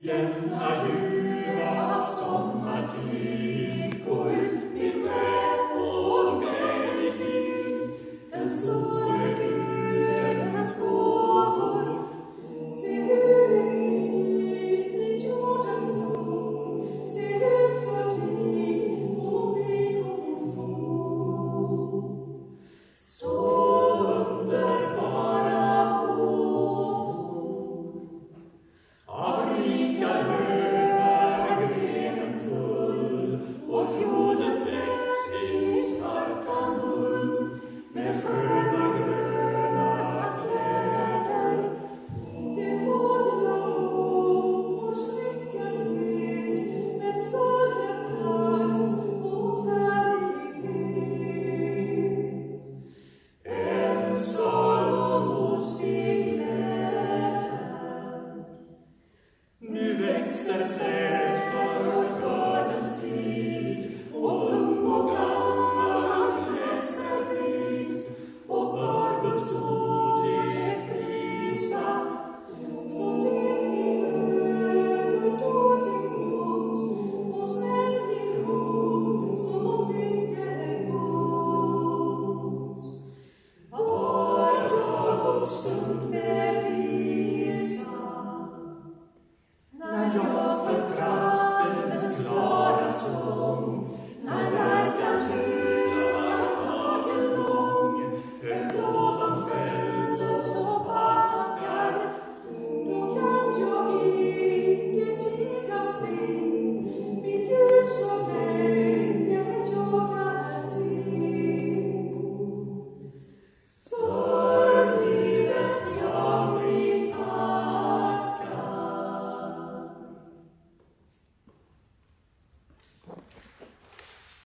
Denna ljuva sommartid går ut med skepp och glädje. Den store Gudens gåvor. Se hur i jorden står. Se hur för dig och mig hon får. Så underbara gåvor. Av rika lövar grenen full och jorden täckt sin starka mull med sköna gröna kläder. Det fåglar blommor snickarhet med större prakt och härlighet. En Salomos bilder. Nu växer säd för skördens tid och